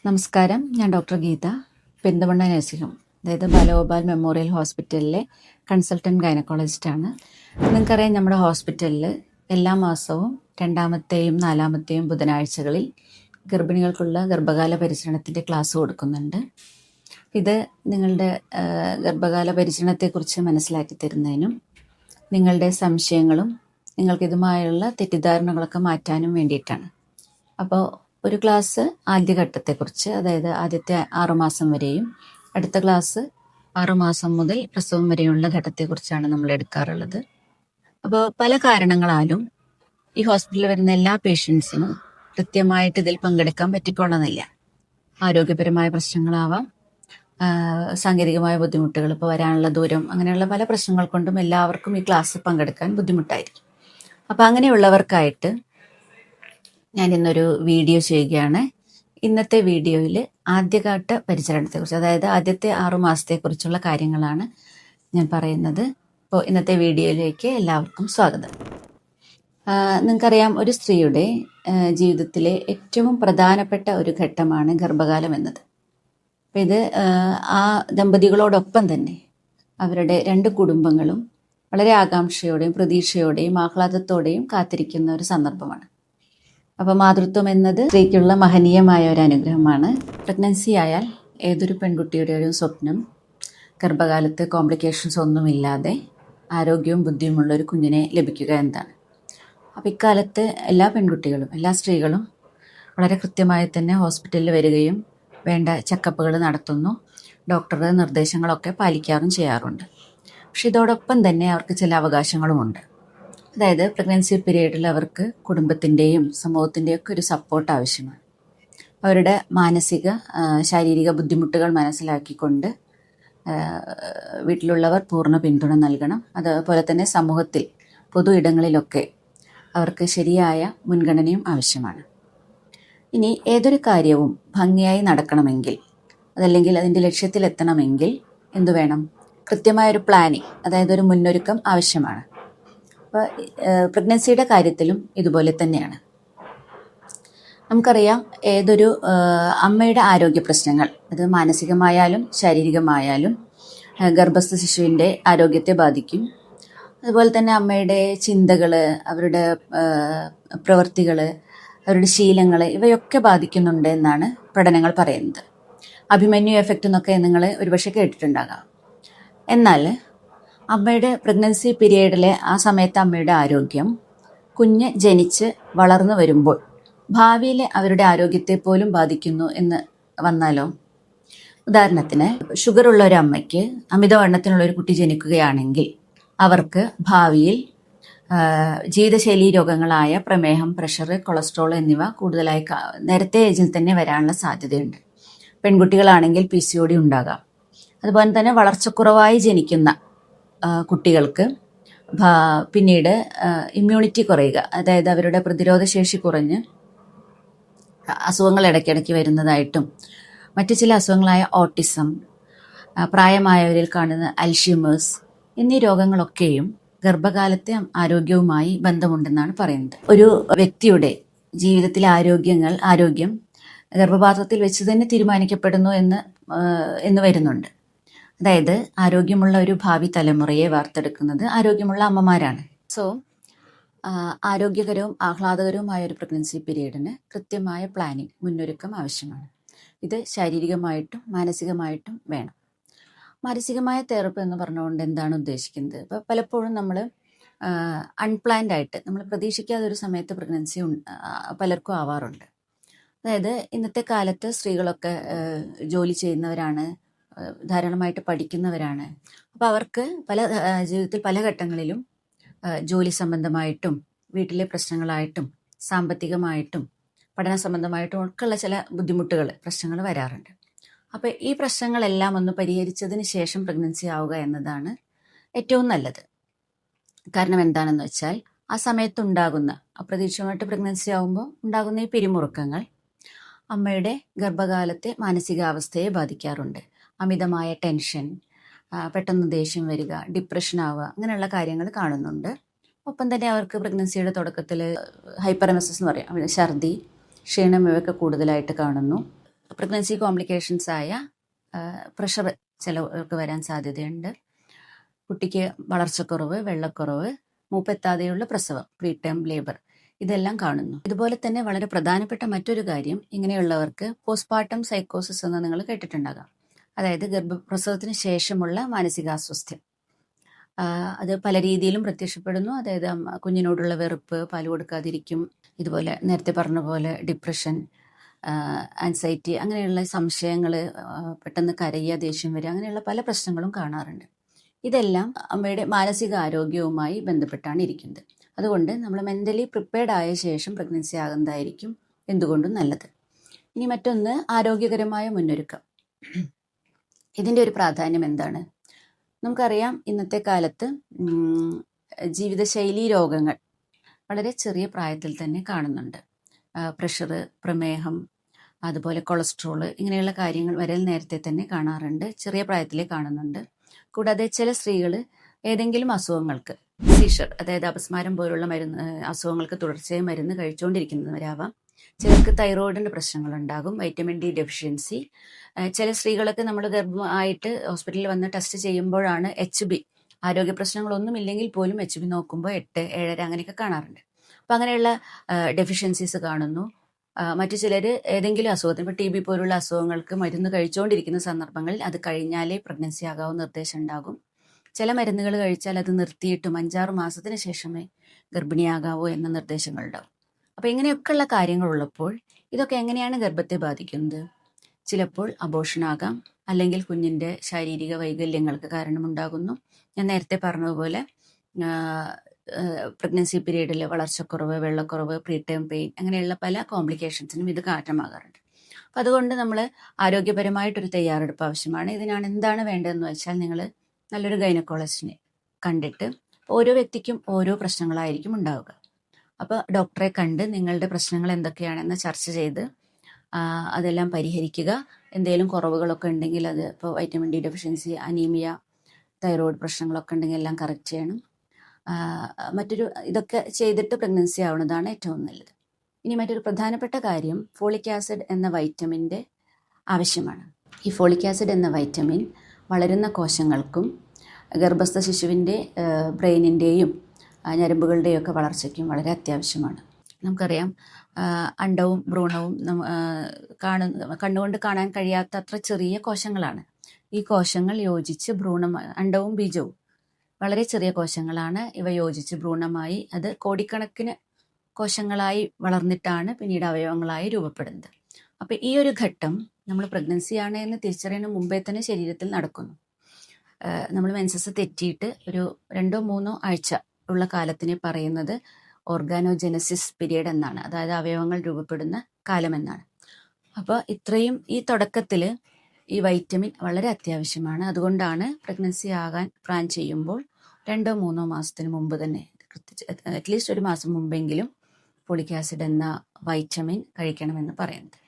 നമസ്കാരം, ഞാൻ doctor Geetha, Perinthalmanna nursing home, അതായത് ബാലഗോപാൽ മെമ്മോറിയൽ ഹോസ്പിറ്റലിലെ കൺസൾട്ടൻറ്റ് ഗൈനക്കോളജിസ്റ്റാണ്. നിങ്ങൾക്കറിയാം, നമ്മുടെ ഹോസ്പിറ്റലിൽ എല്ലാ മാസവും രണ്ടാമത്തെയും നാലാമത്തെയും ബുധനാഴ്ചകളിൽ ഗർഭിണികൾക്കുള്ള ഗർഭകാല പരിചരണത്തിൻ്റെ ക്ലാസ് കൊടുക്കുന്നുണ്ട്. ഇത് നിങ്ങളുടെ ഗർഭകാല പരിചരണത്തെക്കുറിച്ച് മനസ്സിലാക്കി തരുന്നതിനും നിങ്ങളുടെ സംശയങ്ങളും നിങ്ങൾക്കിതുമായുള്ള തെറ്റിദ്ധാരണകളൊക്കെ മാറ്റാനും വേണ്ടിയിട്ടാണ്. അപ്പോൾ ഒരു ക്ലാസ് ആദ്യഘട്ടത്തെക്കുറിച്ച്, അതായത് ആദ്യത്തെ 6 മാസം വരെയും അടുത്ത ക്ലാസ് 6 മാസം മുതൽ പ്രസവം വരെയുള്ള ഘട്ടത്തെക്കുറിച്ചാണ് നമ്മൾ എടുക്കാറുള്ളത്. അപ്പോൾ പല കാരണങ്ങളാലും ഈ ഹോസ്പിറ്റലിൽ വരുന്ന എല്ലാ പേഷ്യൻസിനും കൃത്യമായിട്ട് ഇതിൽ പങ്കെടുക്കാൻ പറ്റിക്കൊള്ളുന്നില്ല. ആരോഗ്യപരമായ പ്രശ്നങ്ങളാവാം, സാങ്കേതികമായ ബുദ്ധിമുട്ടുകൾ, ഇപ്പോൾ വരാനുള്ള ദൂരം, അങ്ങനെയുള്ള പല പ്രശ്നങ്ങൾ കൊണ്ടും എല്ലാവർക്കും ഈ ക്ലാസ് പങ്കെടുക്കാൻ ബുദ്ധിമുട്ടായിരിക്കും. അപ്പോൾ അങ്ങനെയുള്ളവർക്കായിട്ട് ഞാൻ ഇന്നൊരു വീഡിയോ ചെയ്യുകയാണ്. ഇന്നത്തെ വീഡിയോയിൽ ആദ്യഘട്ട പരിചരണത്തെക്കുറിച്ച്, അതായത് ആദ്യത്തെ 6 മാസത്തെക്കുറിച്ചുള്ള കാര്യങ്ങളാണ് ഞാൻ പറയുന്നത്. അപ്പോൾ ഇന്നത്തെ വീഡിയോയിലേക്ക് എല്ലാവർക്കും സ്വാഗതം. നിങ്ങൾക്കറിയാം, ഒരു സ്ത്രീയുടെ ജീവിതത്തിലെ ഏറ്റവും പ്രധാനപ്പെട്ട ഒരു ഘട്ടമാണ് ഗർഭകാലം എന്നത്. അപ്പോൾ ഇത് ആ ദമ്പതികളോടൊപ്പം തന്നെ അവരുടെ 2 കുടുംബങ്ങളും വളരെ ആകാംക്ഷയോടെയും പ്രതീക്ഷയോടെയും ആഹ്ലാദത്തോടെയും കാത്തിരിക്കുന്ന ഒരു സന്ദർഭമാണ്. അപ്പോൾ മാതൃത്വം എന്നത് സ്ത്രീക്കുള്ള മഹനീയമായ ഒരു അനുഗ്രഹമാണ്. പ്രഗ്നൻസി ആയാൽ ഏതൊരു പെൺകുട്ടിയുടെയും സ്വപ്നം ഗർഭകാലത്ത് കോംപ്ലിക്കേഷൻസ് ഒന്നുമില്ലാതെ ആരോഗ്യവും ബുദ്ധിയുമുള്ള ഒരു കുഞ്ഞിനെ ലഭിക്കുക എന്നതാണ്. അപ്പോൾ ഇക്കാലത്ത് എല്ലാ പെൺകുട്ടികളും, എല്ലാ സ്ത്രീകളും വളരെ കൃത്യമായി തന്നെ ഹോസ്പിറ്റലിൽ വരികയും വേണ്ട ചെക്കപ്പുകൾ നടത്തുന്നു, ഡോക്ടറുടെ നിർദ്ദേശങ്ങളൊക്കെ പാലിക്കാറും ചെയ്യാറുണ്ട്. പക്ഷെ ഇതോടൊപ്പം തന്നെ അവർക്ക് ചില അവകാശങ്ങളുമുണ്ട്. അതായത് പ്രഗ്നൻസി പീരീഡിൽ അവർക്ക് കുടുംബത്തിൻ്റെയും സമൂഹത്തിൻ്റെയും ഒക്കെ ഒരു സപ്പോർട്ട് ആവശ്യമാണ്. അവരുടെ മാനസിക ശാരീരിക ബുദ്ധിമുട്ടുകൾ മനസ്സിലാക്കിക്കൊണ്ട് വീട്ടിലുള്ളവർ പൂർണ്ണ പിന്തുണ നൽകണം. അതുപോലെ തന്നെ സമൂഹത്തിൽ പൊതു ഇടങ്ങളിലൊക്കെ അവർക്ക് ശരിയായ മുൻഗണനയും ആവശ്യമാണ്. ഇനി ഏതൊരു കാര്യവും ഭംഗിയായി നടക്കണമെങ്കിൽ, അതല്ലെങ്കിൽ അതിൻ്റെ ലക്ഷ്യത്തിലെത്തണമെങ്കിൽ എന്തു വേണം? കൃത്യമായൊരു പ്ലാനിങ്, അതായത് ഒരു മുന്നൊരുക്കം ആവശ്യമാണ്. അപ്പോൾ പ്രഗ്നൻസിയുടെ കാര്യത്തിലും ഇതുപോലെ തന്നെയാണ്. നമുക്കറിയാം, ഏതൊരു അമ്മയുടെ ആരോഗ്യ പ്രശ്നങ്ങൾ, അത് മാനസികമായാലും ശാരീരികമായാലും ഗർഭസ്ഥ ശിശുവിൻ്റെ ആരോഗ്യത്തെ ബാധിക്കും. അതുപോലെ തന്നെ അമ്മയുടെ ചിന്തകൾ, അവരുടെ പ്രവൃത്തികൾ, അവരുടെ ശീലങ്ങൾ, ഇവയൊക്കെ ബാധിക്കുന്നുണ്ട് എന്നാണ് പഠനങ്ങൾ പറയുന്നത്. അഭിമന്യു എഫക്റ്റ് എന്നൊക്കെ നിങ്ങൾ ഒരുപക്ഷെ കേട്ടിട്ടുണ്ടാകാം. എന്നാൽ അമ്മയുടെ പ്രഗ്നൻസി പീരിയഡിലെ ആ സമയത്ത് അമ്മയുടെ ആരോഗ്യം കുഞ്ഞ് ജനിച്ച് വളർന്നു വരുമ്പോൾ ഭാവിയിൽ അവരുടെ ആരോഗ്യത്തെ പോലും ബാധിക്കുന്നു എന്ന് വന്നാലോ? ഉദാഹരണത്തിന്, ഷുഗറുള്ള ഒരു അമ്മയ്ക്ക് അമിതവണ്ണത്തിനുള്ള ഒരു കുട്ടി ജനിക്കുകയാണെങ്കിൽ അവർക്ക് ഭാവിയിൽ ജീവിതശൈലീ രോഗങ്ങളായ പ്രമേഹം, പ്രഷർ, കൊളസ്ട്രോൾ എന്നിവ കൂടുതലായി നേരത്തെ ഏജിൽ തന്നെ വരാനുള്ള സാധ്യതയുണ്ട്. പെൺകുട്ടികളാണെങ്കിൽ PCOD ഉണ്ടാകാം. അതുപോലെ തന്നെ വളർച്ചക്കുറവായി ജനിക്കുന്ന കുട്ടികൾക്ക് പിന്നീട് ഇമ്മ്യൂണിറ്റി കുറയുക, അതായത് അവരുടെ പ്രതിരോധശേഷി കുറഞ്ഞ് അസുഖങ്ങൾ ഇടയ്ക്കിടയ്ക്ക് വരുന്നതായിട്ടും, മറ്റു ചില അസുഖങ്ങളായ ഓട്ടിസം, പ്രായമായവരിൽ കാണുന്ന അൽഷിമേഴ്സ് എന്നീ രോഗങ്ങളൊക്കെയും ഗർഭകാലത്തെ ആരോഗ്യവുമായി ബന്ധമുണ്ടെന്നാണ് പറയുന്നത്. ഒരു വ്യക്തിയുടെ ജീവിതത്തിലെ ആരോഗ്യം ഗർഭപാത്രത്തിൽ വെച്ച് തന്നെ തീരുമാനിക്കപ്പെടുന്നു എന്ന് വരുന്നുണ്ട്. അതായത് ആരോഗ്യമുള്ള ഒരു ഭാവി തലമുറയെ വാർത്തെടുക്കുന്നത് ആരോഗ്യമുള്ള അമ്മമാരാണ്. സോ ആരോഗ്യകരവും ആഹ്ലാദകരവുമായ ഒരു പ്രഗ്നൻസി പീരീഡിന് കൃത്യമായ പ്ലാനിങ്, മുന്നൊരുക്കം ആവശ്യമാണ്. ഇത് ശാരീരികമായിട്ടും മാനസികമായിട്ടും വേണം. മാനസികമായ തെറപ്പി എന്ന് പറഞ്ഞുകൊണ്ട് എന്താണ് ഉദ്ദേശിക്കുന്നത്? ഇപ്പോൾ പലപ്പോഴും നമ്മൾ അൺപ്ലാൻഡ് ആയിട്ട്, നമ്മൾ പ്രതീക്ഷിക്കാതെ ഒരു സമയത്ത് പ്രഗ്നൻസി പലർക്കും ആവാറുണ്ട്. അതായത് ഇന്നത്തെ കാലത്ത് സ്ത്രീകളൊക്കെ ജോലി ചെയ്യുന്നവരാണ്, ധാരാളമായിട്ട് പഠിക്കുന്നവരാണ്. അപ്പോൾ അവർക്ക് ജീവിതത്തിൽ പല ഘട്ടങ്ങളിലും ജോലി സംബന്ധമായിട്ടും വീട്ടിലെ പ്രശ്നങ്ങളായിട്ടും സാമ്പത്തികമായിട്ടും പഠന സംബന്ധമായിട്ടും ഒക്കെയുള്ള ചില പ്രശ്നങ്ങൾ വരാറുണ്ട്. അപ്പോൾ ഈ പ്രശ്നങ്ങളെല്ലാം ഒന്ന് പരിഹരിച്ചതിന് ശേഷം പ്രഗ്നൻസി ആവുക എന്നതാണ് ഏറ്റവും നല്ലത്. കാരണം എന്താണെന്ന് വെച്ചാൽ, ആ സമയത്തുണ്ടാകുന്ന അപ്രതീക്ഷിതമായിട്ട് പ്രഗ്നൻസി ആകുമ്പോൾ ഉണ്ടാകുന്ന ഈ പിരിമുറുക്കങ്ങൾ അമ്മയുടെ ഗർഭകാലത്തെ മാനസികാവസ്ഥയെ ബാധിക്കാറുണ്ട്. അമിതമായ ടെൻഷൻ, പെട്ടെന്ന് ദേഷ്യം വരിക, ഡിപ്രഷൻ ആവുക, അങ്ങനെയുള്ള കാര്യങ്ങൾ കാണുന്നുണ്ട്. ഒപ്പം തന്നെ അവർക്ക് പ്രഗ്നൻസിയുടെ തുടക്കത്തിൽ ഹൈപ്പറമെസിസ് എന്ന് പറയും, ഛർദി, ക്ഷീണം ഇവയൊക്കെ കൂടുതലായിട്ട് കാണുന്നു. പ്രഗ്നൻസി കോംപ്ലിക്കേഷൻസ് ആയ പ്രഷർ ചിലർക്ക് വരാൻ സാധ്യതയുണ്ട്. കുട്ടിക്ക് വളർച്ചക്കുറവ്, വെള്ളക്കുറവ്, മൂപ്പെത്താതെയുള്ള പ്രസവം, പ്രീ ടേം ലേബർ, ഇതെല്ലാം കാണുന്നു. ഇതുപോലെ തന്നെ വളരെ പ്രധാനപ്പെട്ട മറ്റൊരു കാര്യം, ഇങ്ങനെയുള്ളവർക്ക് പോസ്റ്റ്പാർട്ടം സൈക്കോസിസ് എന്ന് നിങ്ങൾ കേട്ടിട്ടുണ്ടാകാം. അതായത് ഗർഭപ്രസവത്തിന് ശേഷമുള്ള മാനസികാസ്വാസ്ഥ്യം. അത് പല രീതിയിലും പ്രത്യക്ഷപ്പെടുന്നു. അതായത് കുഞ്ഞിനോടുള്ള വെറുപ്പ്, പാല് കൊടുക്കാതിരിക്കും, ഇതുപോലെ നേരത്തെ പറഞ്ഞ പോലെ ഡിപ്രഷൻ, ആൻസൈറ്റി, അങ്ങനെയുള്ള സംശയങ്ങൾ, പെട്ടെന്ന് കരയുക, ദേഷ്യം വരിക, അങ്ങനെയുള്ള പല പ്രശ്നങ്ങളും കാണാറുണ്ട്. ഇതെല്ലാം അമ്മയുടെ മാനസിക ആരോഗ്യവുമായി ബന്ധപ്പെട്ടാണ് ഇരിക്കുന്നത്. അതുകൊണ്ട് നമ്മൾ മെൻ്റലി പ്രിപ്പയർഡ് ആയ ശേഷം പ്രഗ്നൻസി ആകുന്നതായിരിക്കും എന്തുകൊണ്ടും നല്ലത്. ഇനി മറ്റൊന്ന്, ആരോഗ്യകരമായ മുന്നൊരുക്കം. ഇതിൻ്റെ ഒരു പ്രാധാന്യം എന്താണ്? നമുക്കറിയാം, ഇന്നത്തെ കാലത്ത് ജീവിതശൈലി രോഗങ്ങൾ വളരെ ചെറിയ പ്രായത്തിൽ തന്നെ കാണുന്നുണ്ട്. പ്രഷർ, പ്രമേഹം, അതുപോലെ കൊളസ്ട്രോള്, ഇങ്ങനെയുള്ള കാര്യങ്ങൾ വരെ നേരത്തെ തന്നെ കാണാറുണ്ട്, ചെറിയ പ്രായത്തിലേ കാണുന്നുണ്ട്. കൂടാതെ ചില സ്ത്രീകൾ ഏതെങ്കിലും അസുഖങ്ങൾക്ക്, സീഷർ അതായത് അപസ്മാരം പോലുള്ള അസുഖങ്ങൾക്ക് തുടർച്ചയായി മരുന്ന് കഴിച്ചുകൊണ്ടിരിക്കുന്നവരാവാം. ചിലർക്ക് തൈറോയിഡിൻ്റെ പ്രശ്നങ്ങളുണ്ടാകും, വൈറ്റമിൻ ഡി ഡെഫിഷ്യൻസി. ചില സ്ത്രീകളൊക്കെ നമ്മൾ ഗർഭമായിട്ട് ഹോസ്പിറ്റലിൽ വന്ന് ടെസ്റ്റ് ചെയ്യുമ്പോഴാണ് HB, ആരോഗ്യ പ്രശ്നങ്ങളൊന്നും ഇല്ലെങ്കിൽ പോലും HB നോക്കുമ്പോൾ 8, 7 അങ്ങനെയൊക്കെ കാണാറുണ്ട്. അപ്പം അങ്ങനെയുള്ള ഡെഫിഷ്യൻസീസ് കാണുന്നു. മറ്റു ചിലർ ഏതെങ്കിലും അസുഖത്തിന്, ഇപ്പോൾ TB പോലുള്ള അസുഖങ്ങൾക്ക് മരുന്ന് കഴിച്ചുകൊണ്ടിരിക്കുന്ന സന്ദർഭങ്ങളിൽ അത് കഴിഞ്ഞാലേ പ്രഗ്നൻസി ആകാവുന്ന നിർദ്ദേശം ഉണ്ടാകും. ചില മരുന്നുകൾ കഴിച്ചാൽ അത് നിർത്തിയിട്ടും 5-6 മാസത്തിന് ശേഷമേ ഗർഭിണിയാകാവൂ എന്ന നിർദ്ദേശങ്ങളുണ്ടാവും. അപ്പോൾ ഇങ്ങനെയൊക്കെയുള്ള കാര്യങ്ങളുള്ളപ്പോൾ ഇതൊക്കെ എങ്ങനെയാണ് ഗർഭത്തെ ബാധിക്കുന്നത്? ചിലപ്പോൾ അബോർഷനാകാം, അല്ലെങ്കിൽ കുഞ്ഞിൻ്റെ ശാരീരിക വൈകല്യങ്ങൾക്ക് കാരണമുണ്ടാകുന്നു. ഞാൻ നേരത്തെ പറഞ്ഞതുപോലെ പ്രഗ്നൻസി പീരീഡിൽ വളർച്ചക്കുറവ്, വെള്ളക്കുറവ്, പ്രീ ടേം പെയിൻ, അങ്ങനെയുള്ള പല കോംപ്ലിക്കേഷൻസിനും ഇത് കാരണമാകാറുണ്ട്. അപ്പം അതുകൊണ്ട് നമ്മൾ ആരോഗ്യപരമായിട്ടൊരു തയ്യാറെടുപ്പ് ആവശ്യമാണ്. ഇതിനാണ് എന്താണ് വേണ്ടതെന്ന് വെച്ചാൽ, നിങ്ങൾ നല്ലൊരു ഗൈനക്കോളജിസ്റ്റിനെ കണ്ടിട്ട്, ഓരോ വ്യക്തിക്കും ഓരോ പ്രശ്നങ്ങളായിരിക്കും ഉണ്ടാവുക. അപ്പോൾ ഡോക്ടറെ കണ്ട് നിങ്ങളുടെ പ്രശ്നങ്ങൾ എന്തൊക്കെയാണെന്ന് ചർച്ച ചെയ്ത് അതെല്ലാം പരിഹരിക്കുക. എന്തെങ്കിലും കുറവുകളൊക്കെ ഉണ്ടെങ്കിൽ അത്, ഇപ്പോൾ vitamin D deficiency, anaemia, thyroid പ്രശ്നങ്ങളൊക്കെ ഉണ്ടെങ്കിൽ എല്ലാം കറക്റ്റ് ചെയ്യണം. ഇതൊക്കെ ചെയ്തിട്ട് പ്രഗ്നൻസി ആവുന്നതാണ് ഏറ്റവും നല്ലത്. ഇനി മറ്റൊരു പ്രധാനപ്പെട്ട കാര്യം, ഫോളിക് ആസിഡ് എന്ന വൈറ്റമിൻ്റെ ആവശ്യമാണ്. ഈ ഫോളിക് ആസിഡ് എന്ന വൈറ്റമിൻ വളരുന്ന കോശങ്ങൾക്കും ഗർഭസ്ഥ ശിശുവിൻ്റെ ബ്രെയിനിൻ്റെയും ഞരമ്പുകളുടെയും ഒക്കെ വളർച്ചയ്ക്കും വളരെ അത്യാവശ്യമാണ്. നമുക്കറിയാം, അണ്ഡവും ഭ്രൂണവും കണ്ണുകൊണ്ട് കാണാൻ കഴിയാത്ത അത്ര ചെറിയ കോശങ്ങളാണ്. ഈ കോശങ്ങൾ യോജിച്ച് അണ്ഡവും ബീജവും വളരെ ചെറിയ കോശങ്ങളാണ്. ഇവ യോജിച്ച് ഭ്രൂണമായി അത് കോടിക്കണക്കിന് കോശങ്ങളായി വളർന്നിട്ടാണ് പിന്നീട് അവയവങ്ങളായി രൂപപ്പെടുന്നത്. അപ്പോൾ ഈ ഒരു ഘട്ടം നമ്മൾ പ്രഗ്നൻസിയാണ് എന്ന് തിരിച്ചറിയുന്ന മുമ്പേ തന്നെ ശരീരത്തിൽ നടക്കുന്നു. നമ്മൾ മെൻസസ് തെറ്റിയിട്ട് ഒരു 2-3 ആഴ്ച ഉള്ള കാലത്തിനെ പറയുന്നത് ഓർഗാനോജെനസിസ് പീരിയഡ് എന്നാണ്, അതായത് അവയവങ്ങൾ രൂപപ്പെടുന്ന കാലമെന്നാണ്. അപ്പോൾ ഇത്രയും ഈ തുടക്കത്തിൽ ഈ വൈറ്റമിൻ വളരെ അത്യാവശ്യമാണ്. അതുകൊണ്ടാണ് പ്രഗ്നൻസി ആകാൻ പ്ലാൻ ചെയ്യുമ്പോൾ 2-3 മാസത്തിന് മുമ്പ് തന്നെ, അറ്റ്ലീസ്റ്റ് 1 മാസം മുമ്പെങ്കിലും ഫോളിക് ആസിഡ് എന്ന വൈറ്റമിൻ കഴിക്കണമെന്ന് പറയുന്നത്.